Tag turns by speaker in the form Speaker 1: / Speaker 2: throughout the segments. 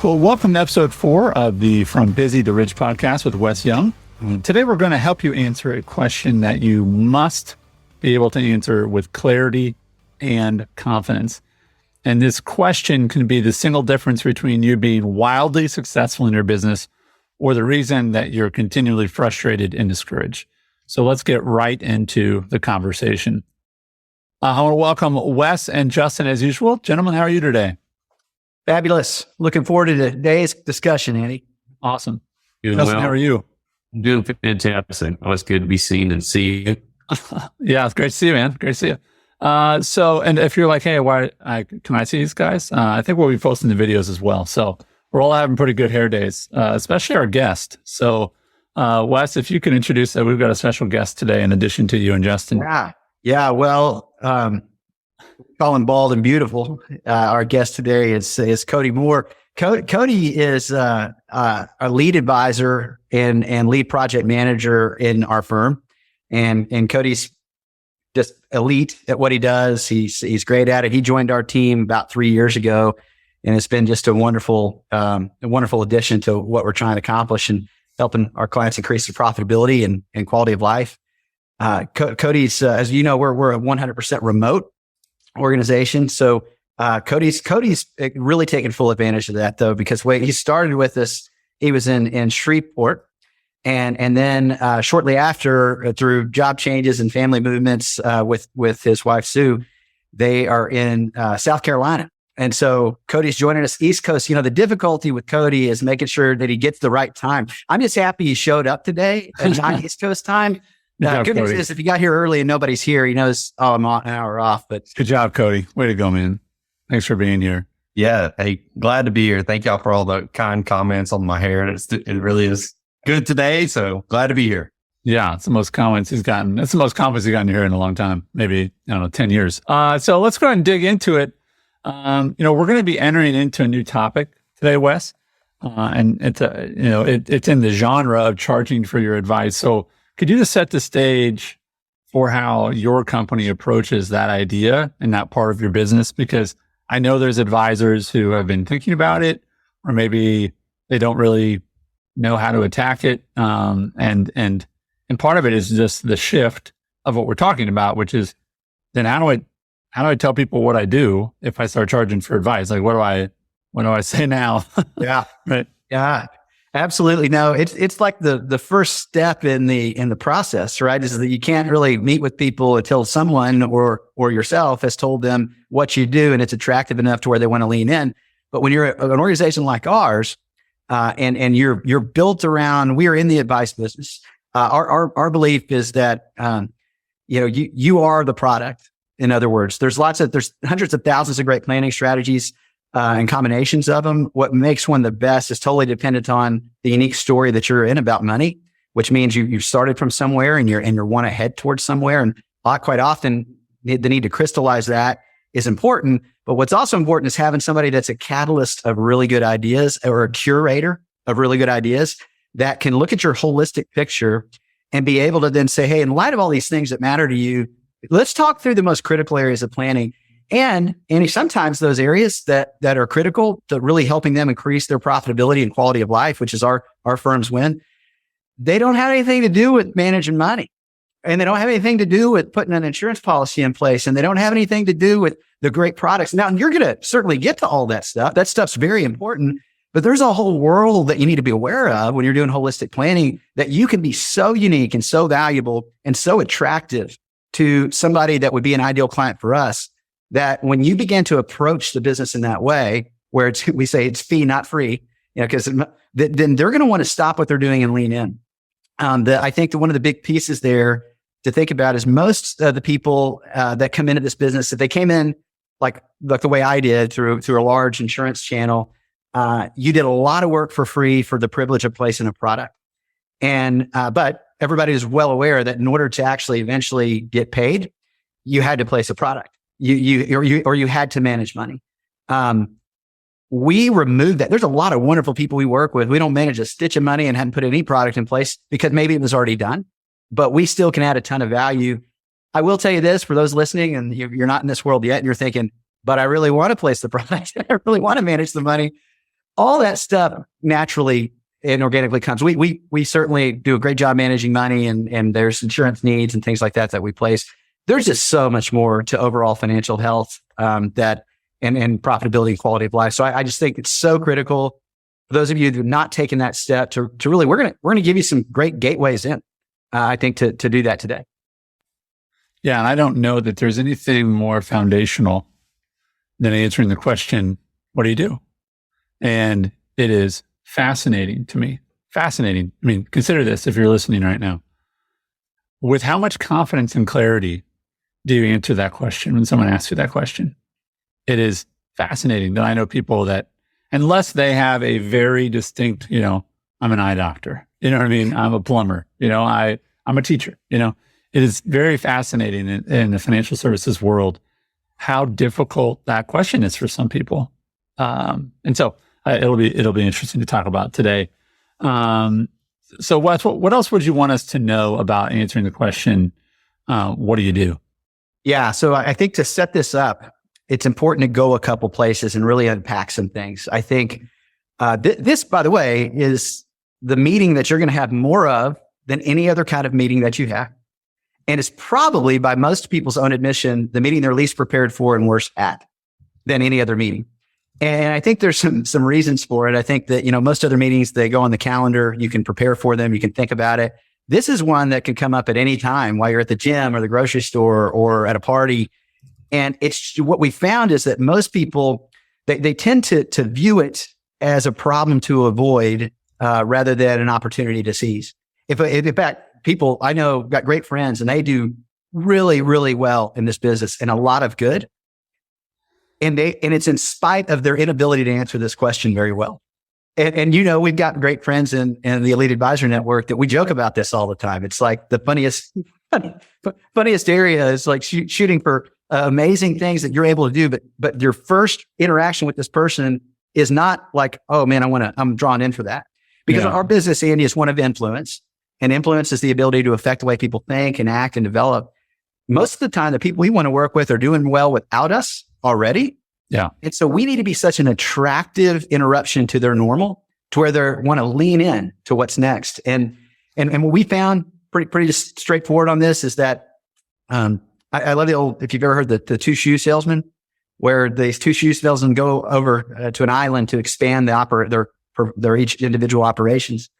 Speaker 1: Well, welcome to episode 4 of the From Busy to Rich podcast with Wes Young. Today, we're going to help you answer a question that you must be able to answer with clarity and confidence. And this question can be the single difference between you being wildly successful in your business or the reason that you're continually frustrated and discouraged. So let's get right into the conversation. I want to welcome Wes and Justin as usual. Gentlemen, how are you today?
Speaker 2: Fabulous. Looking forward to today's discussion, Andy.
Speaker 1: Awesome.
Speaker 3: Doing
Speaker 1: Justin,
Speaker 3: well.
Speaker 1: how are you?
Speaker 3: Doing fantastic. Always good to be seen and see you.
Speaker 1: Yeah, it's great to see you, man. Great to see you. And if you're like, hey, can I see these guys? I think we'll be posting the videos as well. So we're all having pretty good hair days, especially our guest. So Wes, if you can introduce that, we've got a special guest today in addition to you and Justin.
Speaker 2: Yeah. Well, call him bald and beautiful. Our guest today is Cody Moore. Cody is a lead advisor and lead project manager in our firm. And Cody's just elite at what he does. He's great at it. He joined our team about 3 years ago, and it's been just a wonderful addition to what we're trying to accomplish and helping our clients increase their profitability and quality of life. Cody's, as you know, we're a 100% remote organization. So Cody's really taken full advantage of that, though, because when he started with us, he was in Shreveport. And then shortly after, through job changes and family movements with his wife, Sue, they are in South Carolina. And so Cody's joining us East Coast. You know, the difficulty with Cody is making sure that he gets the right time. I'm just happy he showed up today at not East Coast time. Good news is if you got here early and nobody's here, he knows, I'm an hour off. But
Speaker 1: good job, Cody. Way to go, man. Thanks for being here.
Speaker 4: Yeah. Hey, glad to be here. Thank y'all for all the kind comments on my hair. It really is good today. So glad to be here.
Speaker 1: Yeah. It's the most comments he's gotten. That's the most compliments he's gotten here in a long time. Maybe, 10 years. So let's go ahead and dig into it. We're going to be entering into a new topic today, Wes. And it's it's in the genre of charging for your advice. So could you just set the stage for how your company approaches that idea and that part of your business? Because I know there's advisors who have been thinking about it, or maybe they don't really know how to attack it. And part of it is just the shift of what we're talking about, which is then how do I tell people what I do if I start charging for advice? Like, what do I say now?
Speaker 2: Yeah.
Speaker 1: Right.
Speaker 2: Yeah. Absolutely. No, it's like the first step in the process, right? Is that you can't really meet with people until someone or yourself has told them what you do and it's attractive enough to where they want to lean in. But when you're an organization like ours, and you're built around, we are in the advice business. Our belief is that you are the product. In other words, there's hundreds of thousands of great planning strategies. And combinations of them. What makes one the best is totally dependent on the unique story that you're in about money, which means you started from somewhere and you want to head towards somewhere. And quite often, the need to crystallize that is important. But what's also important is having somebody that's a catalyst of really good ideas or a curator of really good ideas that can look at your holistic picture and be able to then say, hey, in light of all these things that matter to you, let's talk through the most critical areas of planning. And sometimes those areas that are critical to really helping them increase their profitability and quality of life, which is our firm's win, they don't have anything to do with managing money. And they don't have anything to do with putting an insurance policy in place. And they don't have anything to do with the great products. Now, you're going to certainly get to all that stuff. That stuff's very important. But there's a whole world that you need to be aware of when you're doing holistic planning that you can be so unique and so valuable and so attractive to somebody that would be an ideal client for us. That when you begin to approach the business in that way, where we say it's fee, not free, because then they're going to want to stop what they're doing and lean in. I think that one of the big pieces there to think about is most of the people that come into this business, if they came in like the way I did through a large insurance channel, you did a lot of work for free for the privilege of placing a product. But everybody is well aware that in order to actually eventually get paid, you had to place a product. You had to manage money. We removed that. There's a lot of wonderful people we work with. We don't manage a stitch of money and hadn't put any product in place because maybe it was already done, but we still can add a ton of value. I will tell you this for those listening and you're not in this world yet and you're thinking, but I really want to place the product. I really want to manage the money. all that stuff naturally and organically comes. We certainly do a great job managing money, and there's insurance needs and things like that we place. There's just so much more to overall financial health and profitability and quality of life. So I just think it's so critical for those of you who have not taken that step to really, we're gonna give you some great gateways in. I think to do that today.
Speaker 1: Yeah, and I don't know that there's anything more foundational than answering the question, what do you do? And it is fascinating to me. Fascinating. I mean, consider this if you're listening right now. With how much confidence and clarity do you answer that question when someone asks you that question? It is fascinating that I know people that, unless they have a very distinct, I'm an eye doctor, you know what I mean? I'm a plumber, I'm a teacher, it is very fascinating in the financial services world, how difficult that question is for some people. And so it'll be interesting to talk about today. So Wes, what else would you want us to know about answering the question, what do you do?
Speaker 2: Yeah. So I think to set this up, it's important to go a couple places and really unpack some things. I think this, by the way, is the meeting that you're going to have more of than any other kind of meeting that you have. And it's probably, by most people's own admission, the meeting they're least prepared for and worse at than any other meeting. And I think there's some reasons for it. I think that, most other meetings, they go on the calendar. You can prepare for them. You can think about it. This is one that can come up at any time while you're at the gym or the grocery store or at a party. And it's what we found is that most people, they tend to view it as a problem to avoid rather than an opportunity to seize. In fact, people I know got great friends and they do really, really well in this business and a lot of good. And it's in spite of their inability to answer this question very well. And we've got great friends in the Elite Advisor Network that we joke about this all the time. It's like the funniest area is like shooting for amazing things that you're able to do. But your first interaction with this person is not like, oh man, I'm drawn in for that. Because our business, Andy, is one of influence. And influence is the ability to affect the way people think and act and develop. Most of the time, the people we want to work with are doing well without us already.
Speaker 1: Yeah.
Speaker 2: And so we need to be such an attractive interruption to their normal to where they want to lean in to what's next. And what we found pretty straightforward on this is that I love the old, if you've ever heard the two shoe salesman, where these two shoe salesmen go over to an island to expand their each individual operations.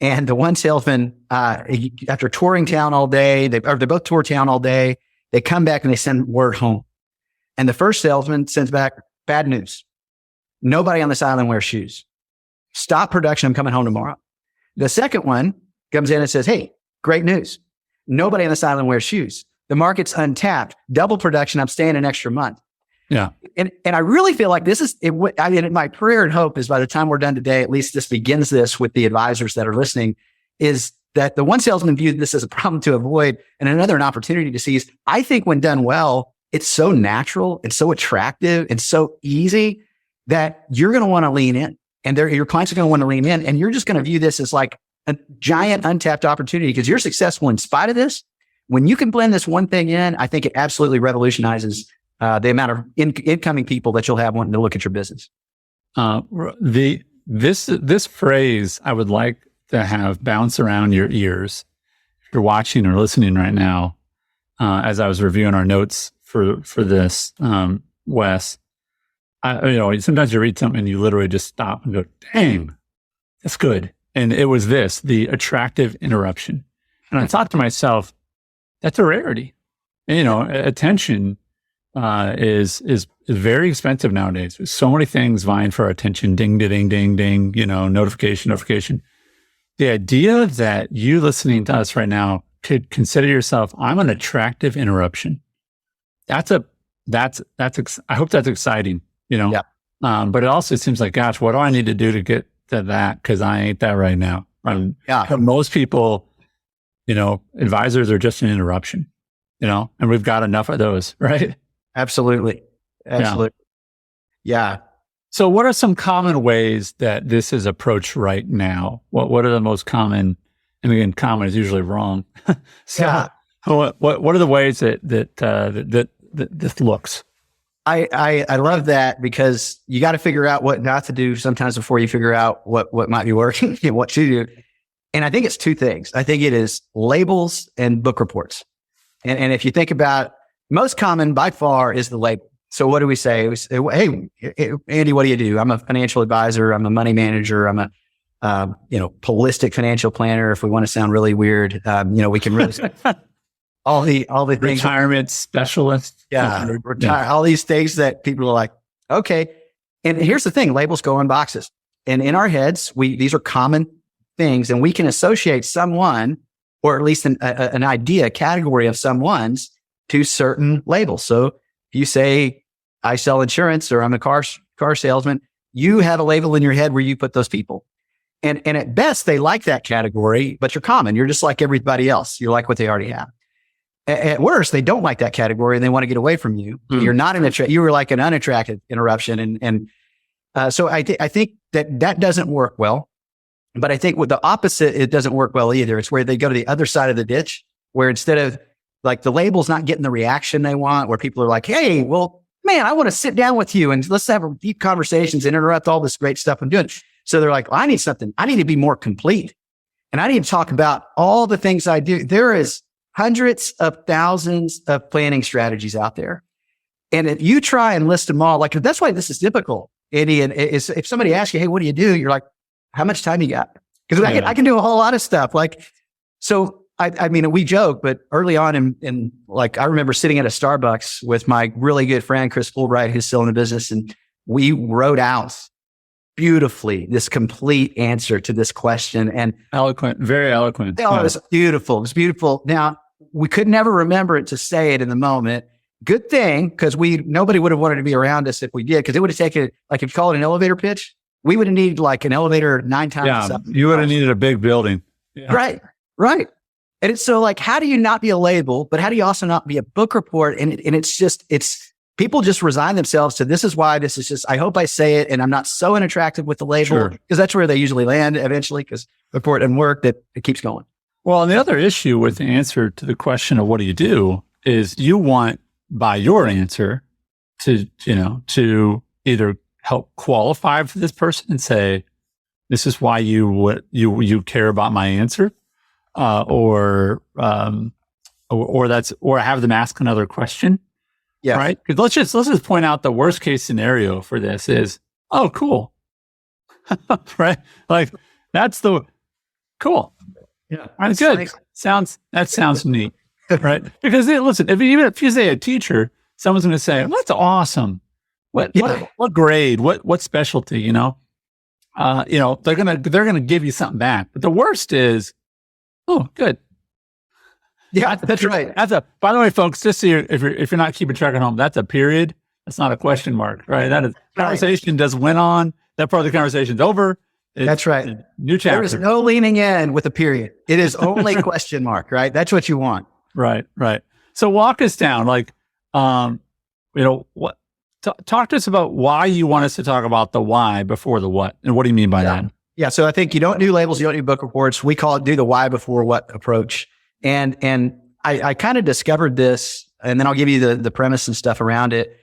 Speaker 2: And the one salesman, after touring town all day, they both tour town all day. They come back and they send word home. And the first salesman sends back bad news. Nobody on this island wears shoes. Stop production. I'm coming home tomorrow. The second one comes in and says, hey, great news. Nobody on this island wears shoes. The market's untapped. Double production. I'm staying an extra month.
Speaker 1: Yeah.
Speaker 2: And I really feel like this is, my prayer and hope is by the time we're done today, at least this begins this with the advisors that are listening, is that the one salesman viewed this as a problem to avoid and another an opportunity to seize. I think when done well, it's so natural, it's so attractive, it's so easy that you're going to want to lean in and your clients are going to want to lean in. And you're just going to view this as like a giant untapped opportunity because you're successful in spite of this. When you can blend this one thing in, I think it absolutely revolutionizes the amount of incoming people that you'll have wanting to look at your business.
Speaker 1: This phrase I would like to have bounce around your ears. If you're watching or listening right now, as I was reviewing our notes for this, Wes, sometimes you read something and you literally just stop and go, dang, that's good. And it was the attractive interruption. And I thought to myself, that's a rarity. And, attention is very expensive nowadays. There's so many things vying for our attention. Ding, ding, ding, ding, notification. The idea that you listening to us right now could consider yourself, I'm an attractive interruption. I hope that's exciting,
Speaker 2: Yeah.
Speaker 1: But it also seems like, gosh, what do I need to do to get to that? Cause I ain't that right now. Most people, advisors are just an interruption, and we've got enough of those, right?
Speaker 2: Absolutely. Yeah.
Speaker 1: So what are some common ways that this is approached right now? What are the most common, and again, common is usually wrong. So what are the ways that this looks?
Speaker 2: I love that because you got to figure out what not to do sometimes before you figure out what might be working and what to do. And I think it's two things. I think it is labels and book reports. And if you think about most common by far is the label. So what do we say? We say, hey, Andy, what do you do? I'm a financial advisor. I'm a money manager. I'm a, holistic financial planner. If we want to sound really weird, we can really all the things.
Speaker 1: Retirement specialist.
Speaker 2: Yeah. All these things that people are like, okay. And here's the thing, labels go in boxes. And in our heads, these are common things, and we can associate someone, or at least an idea, category of someone's to certain labels. So if you say, I sell insurance, or I'm a car salesman, you have a label in your head where you put those people. And at best, they like that category, but you're common. You're just like everybody else. You like what they already have. At worst, they don't like that category and they want to get away from you. You're not you were like an unattractive interruption. So I think that doesn't work well. But I think with the opposite, it doesn't work well either. It's where they go to the other side of the ditch, where instead of like the label's not getting the reaction they want, where people are like, hey, well, man, I want to sit down with you and let's have deep conversations and interrupt all this great stuff I'm doing. So they're like, well, I need something. I need to be more complete. And I need to talk about all the things I do. There is hundreds of thousands of planning strategies out there. And if you try and list them all, like that's why this is difficult, Andy. And if somebody asks you, hey, what do you do? You're like, how much time you got? Because I can do a whole lot of stuff. I mean, we joke, but early on in I remember sitting at a Starbucks with my really good friend, Chris Fulbright, who's still in the business. And we wrote out beautifully this complete answer to this question. And
Speaker 1: eloquent, very eloquent.
Speaker 2: Oh, it was beautiful. It was beautiful. Now, we could never remember it to say it in the moment. Good thing, because nobody would have wanted to be around us if we did, because it would have taken, like if you call it an elevator pitch, we would have needed like an elevator 9 times.
Speaker 1: Yeah, you would have needed a big building. Yeah.
Speaker 2: Right. And it's so like, how do you not be a label, but how do you also not be a book report? And it's people just resign themselves to this is why this is just, I hope I say it and I'm not so unattractive with the label, because that's where they usually land eventually, because report and work that it keeps going.
Speaker 1: Well, and the other issue with the answer to the question of what do you do is you want by your answer to either help qualify for this person and say, this is why you care about my answer, or have them ask another question. Yeah. Right. Because let's just point out the worst case scenario for this is, oh, cool. Right. Like that's the cool.
Speaker 2: Yeah.
Speaker 1: That's good. Nice. That sounds neat. Right. Because listen, even if you say a teacher, someone's going to say, well, that's awesome. What grade? What specialty? They're gonna give you something back. But the worst is, oh, good.
Speaker 2: Yeah, that's right.
Speaker 1: By the way, folks, just so if you're not keeping track at home, that's a period. That's not a question mark, right? That is conversation just went on. That part of the conversation's over.
Speaker 2: That's right.
Speaker 1: New chapter.
Speaker 2: There is no leaning in with a period. It is only question mark, right? That's what you want.
Speaker 1: Right. So walk us down, what. Talk to us about why you want us to talk about the why before the what, and what do you mean by that?
Speaker 2: Yeah, so I think you don't do labels, you don't do book reports. We call it do the why before what approach. And I kind of discovered this, and then I'll give you the premise and stuff around it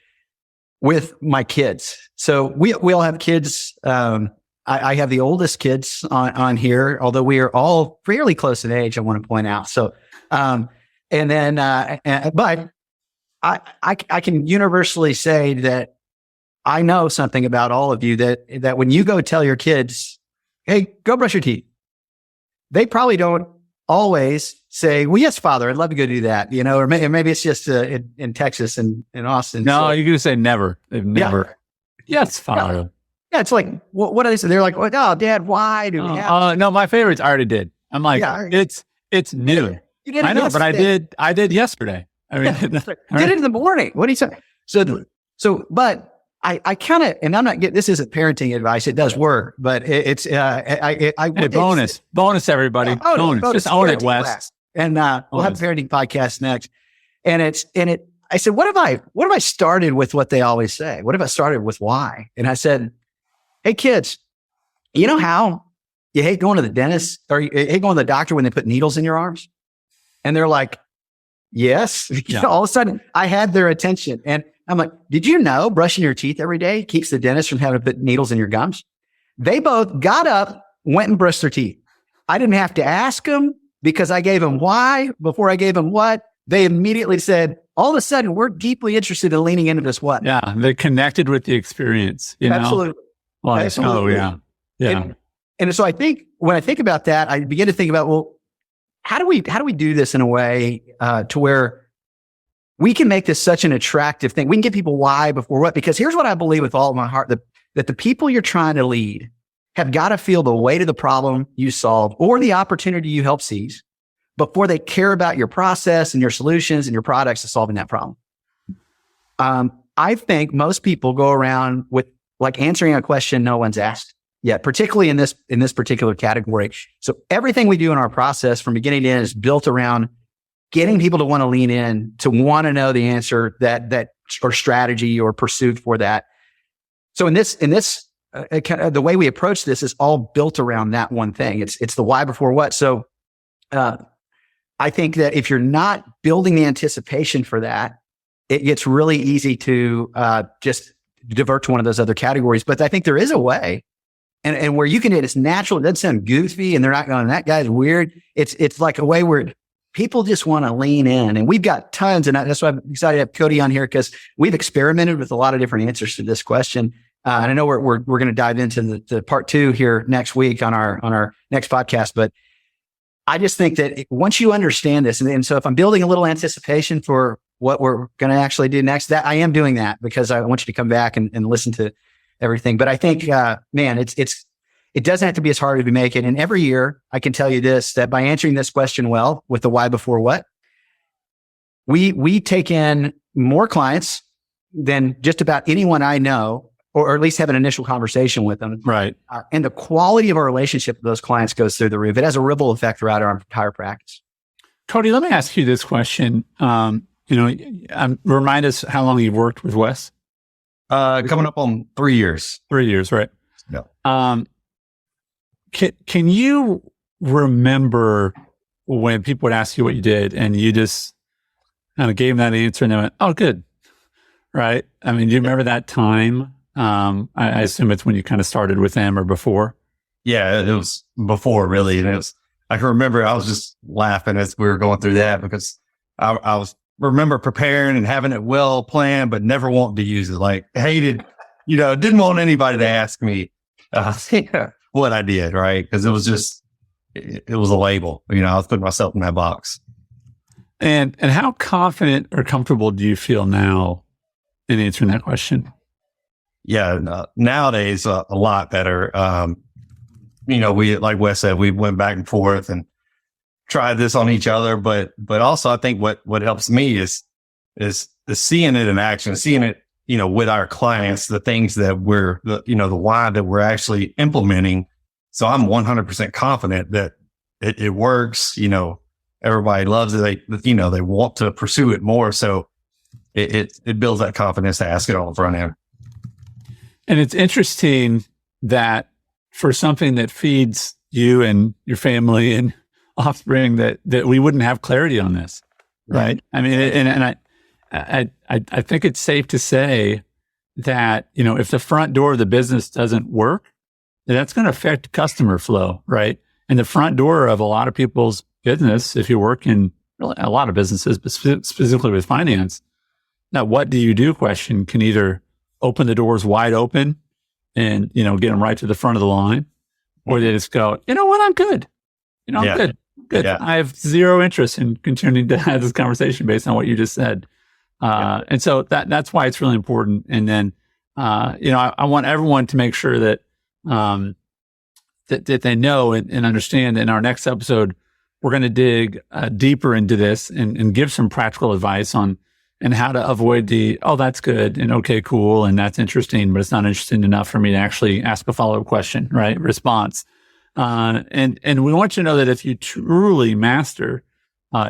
Speaker 2: with my kids. So we all have kids. I have the oldest kids on here, although we are all fairly close in age, I want to point out. So, but I can universally say that I know something about all of you that when you go tell your kids, hey, go brush your teeth, they probably don't always say, well, yes, Father, I'd love to go do that, or maybe it's just in Texas and in Austin.
Speaker 1: No, you're going to say never. They've never. Yeah. Yes, Father.
Speaker 2: Yeah, it's like, what do they say? They're like, oh, Dad, why do we have?
Speaker 1: No, my favorites I already did. I'm like, it's new.
Speaker 2: You did
Speaker 1: I know, yesterday. But I did yesterday. I mean,
Speaker 2: did it in the morning. What do you say? So, but I kind of, and I'm not getting, this isn't parenting advice. It does work, but it's,
Speaker 1: hey, bonus, everybody. Bonus. Just own it, Wes.
Speaker 2: And, we'll have a parenting podcast next. I said, what if I started with what they always say? What if I started with why? And I said, hey kids, you know how you hate going to the dentist or you hate going to the doctor when they put needles in your arms? And they're like, yes. All of a sudden I had their attention. And I'm like, did you know brushing your teeth every day keeps the dentist from having to put needles in your gums? They both got up, went and brushed their teeth. I didn't have to ask them because I gave them why before I gave them what. They immediately said, all of a sudden, we're deeply interested in leaning into this what.
Speaker 1: Yeah. They connected with the experience, you know?
Speaker 2: Absolutely.
Speaker 1: Like,
Speaker 2: Absolutely.
Speaker 1: oh, yeah. Yeah.
Speaker 2: And so I think when I think about that, I begin to think about, well, how do we do this in a way to where we can make this such an attractive thing? We can get people why before what, because here's what I believe with all of my heart, that the people you're trying to lead have got to feel the weight of the problem you solve or the opportunity you help seize before they care about your process and your solutions and your products to solving that problem. I think most people go around with like answering a question no one's asked yet, particularly in this particular category. So everything we do in our process from beginning to end is built around getting people to want to lean in, to want to know the answer that or strategy or pursuit for that. So in this the way we approach this is all built around that one thing. It's the why before what. So I think that if you're not building the anticipation for that, it gets really easy to just divert to one of those other categories. But I think there is a way, and where you can it's natural. It doesn't sound goofy, and they're not going, that guy's weird. It's like a way where people just want to lean in, and we've got tons. And that's why I'm excited to have Cody on here, because we've experimented with a lot of different answers to this question. And I know we're going to dive into the part 2 here next week on our next podcast. But I just think that once you understand this, and so if I'm building a little anticipation for what we're going to actually do next, that I am doing that because I want you to come back and listen to everything. But I think, man, it doesn't have to be as hard as we make it. And every year I can tell you this, that by answering this question well with the why before what, we take in more clients than just about anyone I know, or at least have an initial conversation with them.
Speaker 1: Right.
Speaker 2: And the quality of our relationship with those clients goes through the roof. It has a ribble effect throughout our entire practice.
Speaker 1: Cody, let me ask you this question. Remind us how long you've worked with Wes.
Speaker 4: Coming up on 3 years.
Speaker 1: 3 years, right?
Speaker 4: Yeah.
Speaker 1: Can you remember when people would ask you what you did and you just kind of gave them that answer and they went, oh, good. Right. I mean, do you remember that time? I assume it's when you kind of started with them or before.
Speaker 4: Yeah, it was before really. And I can remember I was just laughing as we were going through that because I remember preparing and having it well planned, but never wanting to use it. Like hated, didn't want anybody to ask me what I did. Right. Cause it was just, it was a label, I was putting myself in that box.
Speaker 1: And how confident or comfortable do you feel now in answering that question?
Speaker 4: Yeah, nowadays a lot better. We, like Wes said, we went back and forth and tried this on each other, but also I think what helps me is seeing it in action, seeing it, with our clients, the things that the why that we're actually implementing. So I'm 100% confident that it works. Everybody loves it. They want to pursue it more. So it builds that confidence to ask it on the front end.
Speaker 1: And it's interesting that for something that feeds you and your family and offspring, that we wouldn't have clarity on this, right? I mean, and I think it's safe to say that, if the front door of the business doesn't work, that's going to affect customer flow, right? And the front door of a lot of people's business, if you work in really a lot of businesses, but specifically with finance, now what do you do question can either open the doors wide open and, get them right to the front of the line, or they just go, you know what, I'm good. I'm good. Yeah. I have zero interest in continuing to have this conversation based on what you just said. And so that's why it's really important. And then, I want everyone to make sure that, that they know and understand. In our next episode, we're going to dig deeper into this and give some practical advice on and how to avoid oh, that's good and okay, cool, and that's interesting, but it's not interesting enough for me to actually ask a follow-up question, right? Response. And we want you to know that if you truly master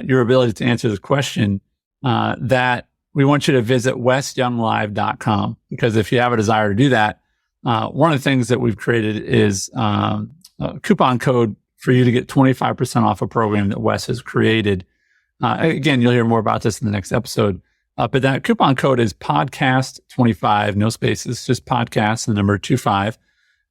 Speaker 1: your ability to answer this question, that we want you to visit wesyounglive.com, because if you have a desire to do that, one of the things that we've created is a coupon code for you to get 25% off a program that Wes has created. Again, you'll hear more about this in the next episode. But that coupon code is podcast25, no spaces, just podcast, the number 25.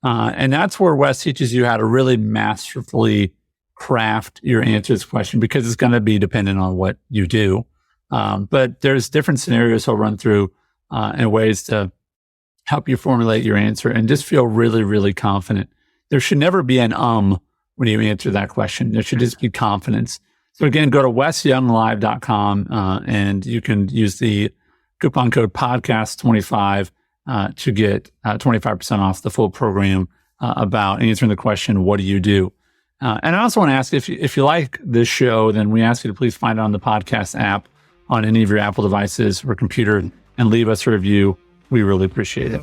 Speaker 1: And that's where Wes teaches you how to really masterfully craft your answer to this question, because it's going to be dependent on what you do. But there's different scenarios he'll run through and ways to help you formulate your answer and just feel really, really confident. There should never be an when you answer that question. There should just be confidence. So again, go to wesyounglive.com and you can use the coupon code podcast25 to get 25% off the full program about answering the question, what do you do? And I also want to ask, if you like this show, then we ask you to please find it on the podcast app on any of your Apple devices or computer and leave us a review. We really appreciate it.